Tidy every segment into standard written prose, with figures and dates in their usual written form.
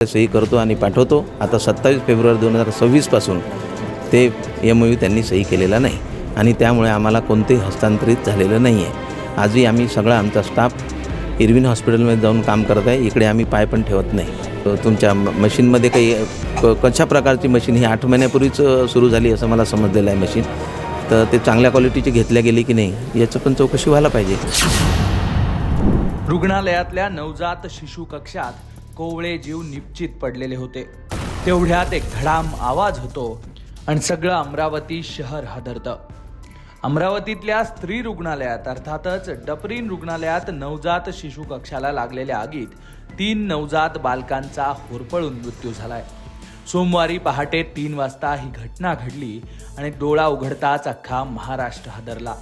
सही करतो आणि पाठवतो। आता 27 फेब्रुवारी 2026 पासून ते MOU त्यांनी सही केलेला नाही आणि त्यामुळे आम्हाला कोणतेही हस्तांतरित झालेलं नाही आहे। आजही आम्ही सगळा आमचा स्टाफ इरविन हॉस्पिटलमध्ये जाऊन काम करत आहे। इकडे आम्ही पाय पण ठेवत नाही। तुमच्या मशीनमध्ये काही कशा प्रकारची मशीन ही 8 महिन्यापूर्वीच सुरू झाली असं मला समजलेलं आहे मशीन, तर ते चांगल्या क्वालिटीची घेतल्या गेली की नाही याचं पण चौकशी व्हायला पाहिजे। रुग्णालयातल्या नवजात शिशु कक्षात कोवळे जीव निश्चित पडलेले होते। तेवढ्यात एक धडाम आवाज होतो आणि सगळं अमरावती शहर हादरतं। अमरावतीतल्या स्त्री रुग्णालयात अर्थातच डपरीन रुग्णालयात नवजात शिशु कक्षाला लागलेल्या आगीत 3 नवजात बालकांचा होरपळून मृत्यू झालाय। सोमवारी पहाटे 3 वाजता ही घटना घडली आणि डोळा उघडताच अख्खा महाराष्ट्र हादरला।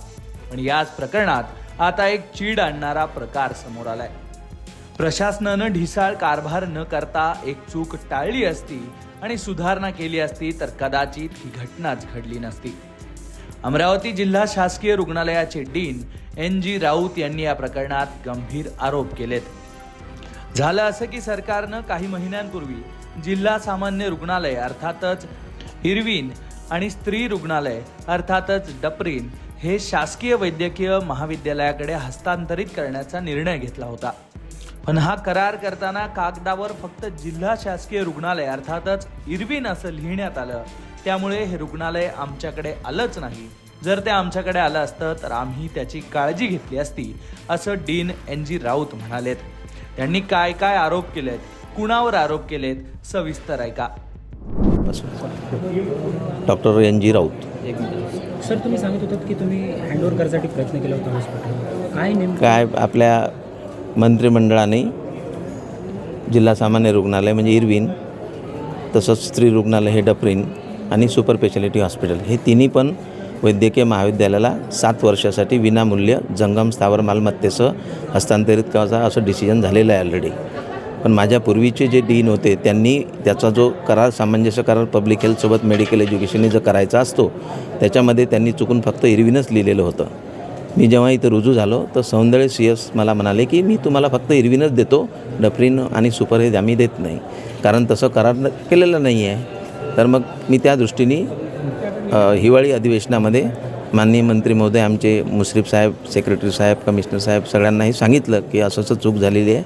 पण याच प्रकरणात आता एक चीड आणणारा प्रकार समोर आलाय। प्रशासनानं ढिसाळ कारभार न करता एक चूक टाळली असती आणि सुधारणा केली असती तर कदाचित ही घटनाच घडली नसती। अमरावती जिल्हा शासकीय रुग्णालयाचे डीन NG राऊत यांनी या प्रकरणात गंभीर आरोप केलेत। झालं असं की सरकारनं काही महिन्यांपूर्वी जिल्हा सामान्य रुग्णालय अर्थातच इरविन आणि स्त्री रुग्णालय अर्थातच डपरीन हे शासकीय वैद्यकीय महाविद्यालयाकडे हस्तांतरित करण्याचा निर्णय घेतला होता। पण हा करार करताना कागदावर फक्त जिल्हा शासकीय रुग्णालय अर्थातच इरविन असं लिहिण्यात आलं। त्यामुळे हे रुग्णालय आमच्याकडे आलंच नाही। जर ते आमच्याकडे आलं असतं तर आम्ही त्याची काळजी घेतली असती असं डीन NG राऊत म्हणालेत। त्यांनी काय काय आरोप केलेत, कुणावर आरोप केलेत, सविस्तर ऐका। Doctor NG Raut. सर, तुम्ही सांगत होतात की तुम्ही हँडओव्हर करण्यासाठी प्रयत्न केला होता हॉस्पिटल, काय नेमकं काय आपल्या मंत्रिमंडळाने जिल्हा सामान्य रुग्णालय म्हणजे इरविन, तसंच स्त्री रुग्णालय हे डपरीन आणि सुपर स्पेशालिटी हॉस्पिटल हे तिन्ही पण वैद्यकीय महाविद्यालयाला 7 वर्षासाठी विनामूल्य जंगम स्थावर मालमत्तेसह हस्तांतरित करायचा असं डिसिजन झालेलं आहे ऑलरेडी। पण माझ्या पूर्वीचे जे डीन होते त्यांनी त्याचा जो करार सामंजस्य करार पब्लिक हेल्थसोबत मेडिकल एज्युकेशनने जो करायचा असतो त्याच्यामध्ये त्यांनी चुकून फक्त इरविनच लिहिलेलं होतं। मी जेव्हा इथं रुजू झालो तर सौंदर्य CS मला म्हणाले की मी तुम्हाला फक्त इरविनच देतो, डपरीन आणि सुपर हे आम्ही देत नाही, कारण तसं करार केलेलं नाही आहे। तर मग मी त्या दृष्टीने हिवाळी अधिवेशनामध्ये माननीय मंत्री महोदय, आमचे मुश्रीफ साहेब, सेक्रेटरी साहेब, कमिशनर साहेब सगळ्यांनाही सांगितलं की असं चूक झालेली आहे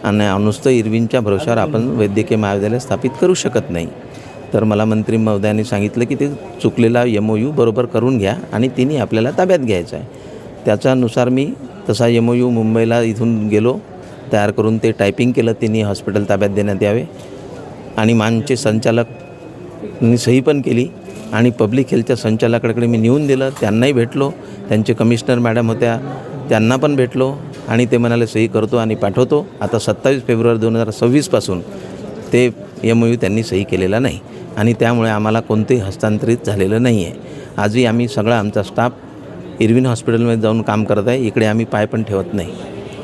आणि नुसतं इरविनच्या भरोशावर आपण वैद्यकीय महाविद्यालय स्थापित करू शकत नाही। तर मला मंत्री महोदयांनी सांगितलं की ते चुकलेला MOU बरोबर करून घ्या आणि तिने आपल्याला ताब्यात घ्यायचं आहे। त्याच्यानुसार मी तसा MOU मुंबईला इथून गेलो, तयार करून ते टायपिंग केलं, तिने हॉस्पिटल ताब्यात देण्यात यावे आणि मानचे संचालकनी सही पण केली आणि पब्लिक हेल्थच्या संचालकाकडे मी नेऊन दिलं। त्यांनाही भेटलो, त्यांचे कमिशनर मॅडम होत्या त्यांना पण भेटलो आणि ते म्हणाले सही करतो आणि पाठवतो। आता 27 फेब्रुवारी 2026 पासून ते MOU त्यांनी सही केलेला नाही आणि त्यामुळे आम्हाला कोणतेही हस्तांतरित झालेलं नाही आहे। आजही आम्ही सगळा आमचा स्टाफ इरविन हॉस्पिटलमध्ये जाऊन काम करत आहे। इकडे आम्ही पाय पण ठेवत नाही।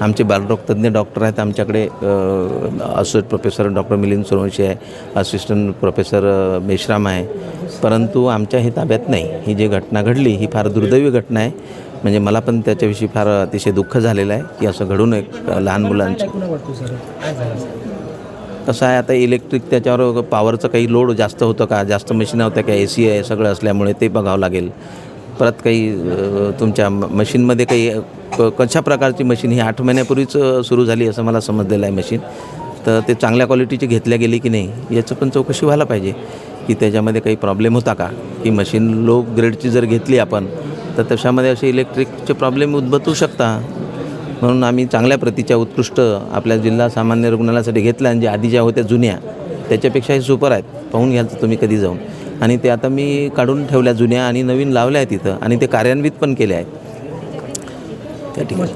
आमचे बालरोगतज्ञ डॉक्टर आहेत आमच्याकडे, associate professor doctor Milind Suryavanshi आहे, असिस्टंट प्रोफेसर मेश्राम आहे, परंतु आमच्या हे ताब्यात नाही। ही जी घटना घडली ही फार दुर्दैवी घटना आहे। म्हणजे मला पण त्याच्याविषयी फार अतिशय दुःख झालेलं आहे की असं घडून एक लहान मुलांची कसं आहे, आता इलेक्ट्रिक त्याच्यावर पॉवरचं काही लोड जास्त होतं का, जास्त मशीन होत्या का, AC आहे सगळं असल्यामुळे ते बघावं लागेल। परत काही तुमच्या मशीनमध्ये काही कशा प्रकारची मशीन ही 8 महिन्यापूर्वीच सुरू झाली असं मला समजलेलं आहे मशीन, तर ते चांगल्या क्वालिटीची घेतल्या गेली की नाही याचं पण चौकशी व्हायला पाहिजे की त्याच्यामध्ये काही प्रॉब्लेम होता का, की मशीन लो ग्रेडची जर घेतली आपण तर त्याच्यामध्ये असे इलेक्ट्रिकचे प्रॉब्लेम उद्भवू शकतात। म्हणून आम्ही चांगल्या प्रतीच्या उत्कृष्ट आपल्या जिल्हा सामान्य रुग्णालयासाठी घेतल्या आणि जे आधी ज्या होत्या जुन्या त्याच्यापेक्षा हे सुपर आहेत, पाहून घ्यायचं तुम्ही कधी जाऊन। आणि ते आता मी काढून ठेवल्या जुन्या आणि नवीन लावल्या आहेत तिथं आणि ते कार्यान्वित पण केले आहेत त्या ठिकाणी।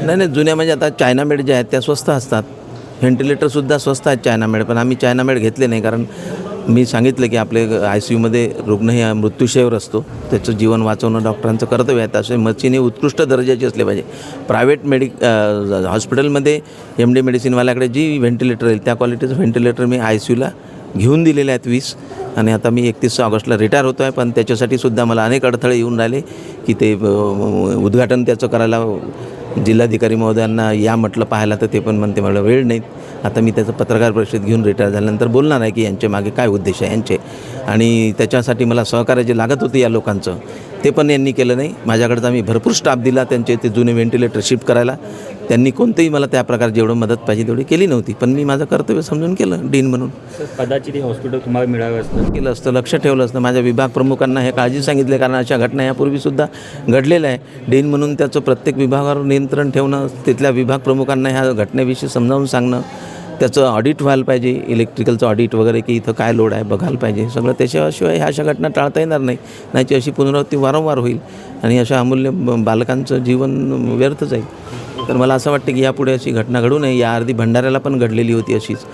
नाही, जुन्या म्हणजे आता चायनामेड ज्या आहेत त्या स्वस्त असतात, व्हेंटिलेटरसुद्धा स्वस्त आहेत चायनामेड, पण आम्ही चायनामेड घेतले नाही कारण मी सांगितलं की आपले ICUमध्ये रुग्ण हे मृत्यूशयेवर असतो, त्याचं जीवन वाचवणं डॉक्टरांचं कर्तव्य आहे। तसे मशीन ही उत्कृष्ट दर्जाची असली पाहिजे। प्रायव्हेट हॉस्पिटलमध्ये MD मेडिसिनवाल्याकडे जी व्हेंटिलेटर येईल त्या क्वालिटीचं व्हेंटिलेटर मी ICUला घेऊन दिलेले आहेत 20 आणि आता मी 31 ऑगस्टला रिटायर होतो आहे, पण त्याच्यासाठी सुद्धा मला अनेक अडथळे येऊन राहिले की ते उद्घाटन त्याचं करायला जिल्हाधिकारी महोदयांना या म्हटलं पाहायला, तर ते पण म्हणते मला वेळ नाही. आता मी त्याचं पत्रकार परिषद घेऊन रिटायर झाल्यानंतर बोलणार आहे की यांच्या मागे काय उद्देश आहे यांचे, आणि त्याच्यासाठी मला सहकार्य जे लागत होते या लोकांचं ते पण यांनी केलं नाही. माझ्याकडचा मी भरपूर स्टाफ दिला त्यांचे ते जुने व्हेंटिलेटर शिफ्ट करायला. त्यांनी कोणतेही मला त्या प्रकारे जेवढं मदत पाहिजे तेवढी केली नव्हती, पण मी माझं कर्तव्य समजून केलं डीन म्हणून. कदाचित हे हॉस्पिटल तुम्हाला मिळावं असतं. केलं असतं, लक्ष ठेवलं असतं. माझ्या विभाग प्रमुखांना हे काळजी सांगितले, कारण अशा घटना यापूर्वीसुद्धा घडलेल्या आहे. डीन म्हणून त्याचं प्रत्येक विभागावर नियंत्रण ठेवणं, तिथल्या विभाग प्रमुखांना ह्या घटनेविषयी समजावून सांगणं, त्याचं ऑडिट व्हायला पाहिजे, इलेक्ट्रिकलचं ऑडिट वगैरे, की इथं काय लोड आहे बघायला पाहिजे सगळं. त्याच्याशिवाय ह्या अशा घटना टाळता येणार नाही. नाहीची अशी पुनरावृत्ती वारंवार होईल आणि अशा अमूल्य बालकांचं जीवन व्यर्थ जाईल. तर मला असं वाटतं की यापुढे अशी घटना घडू नये. या अर्धी भंडाऱ्याला पण घडलेली होती अशीच,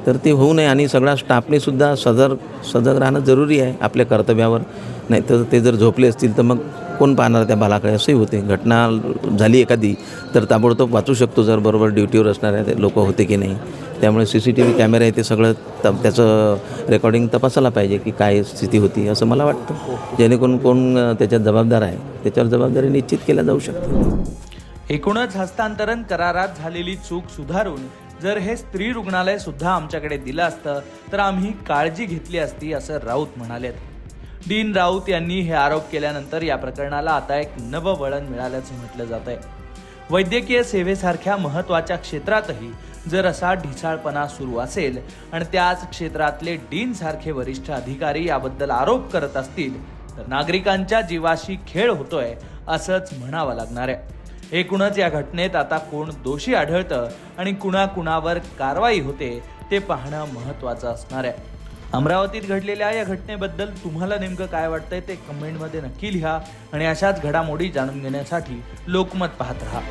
तर ते होऊ नये. आणि सगळ्या स्टाफने सुद्धा सजग राहणं जरुरी आहे आपल्या कर्तव्यावर. नाही तर ते जर झोपले असतील तर मग कोण पाहणार त्या बालाकडे, असंही होते. घटना झाली एखादी तर ताबडतोब वाचू शकतो जर बरोबर ड्युटीवर असणारे लोक होते की नाही. त्यामुळे CCTV कॅमेरे आहे ते सगळं त्याचं रेकॉर्डिंग तपासायला पाहिजे की काय स्थिती होती, असं मला वाटतं. जेणेकरून कोण त्याच्यात जबाबदार आहे त्याच्यावर जबाबदारी निश्चित केल्या जाऊ शकते. एकूणच हस्तांतरण करारात झालेली चूक सुधारून जर हे स्त्री रुग्णालय सुद्धा आमच्याकडे दिलं असतं तर आम्ही काळजी घेतली असती, असं राऊत म्हणालेत. डीन राऊत यांनी हे आरोप केल्यानंतर या प्रकरणाला आता एक नवं वळण मिळाल्याचं म्हटलं जात आहे. वैद्यकीय सेवेसारख्या महत्त्वाच्या क्षेत्रातही जर असा ढिसाळपणा सुरू असेल आणि त्याच क्षेत्रातले डीन सारखे वरिष्ठ अधिकारी याबद्दल आरोप करत असतील तर नागरिकांच्या जीवाशी खेळ होतोय असंच म्हणावं लागणार आहे. एकूणच या घटनेत आता कोण दोषी आढळतं आणि कुणाकुणावर कारवाई होते ते पाहणं महत्त्वाचं असणार आहे. अमरावतीत घडलेल्या या घटनेबद्दल तुम्हाला नेमकं काय वाटतंय ते कमेंटमध्ये नक्की लिहा आणि अशाच घडामोडी जाणून घेण्यासाठी लोकमत पाहत राहा.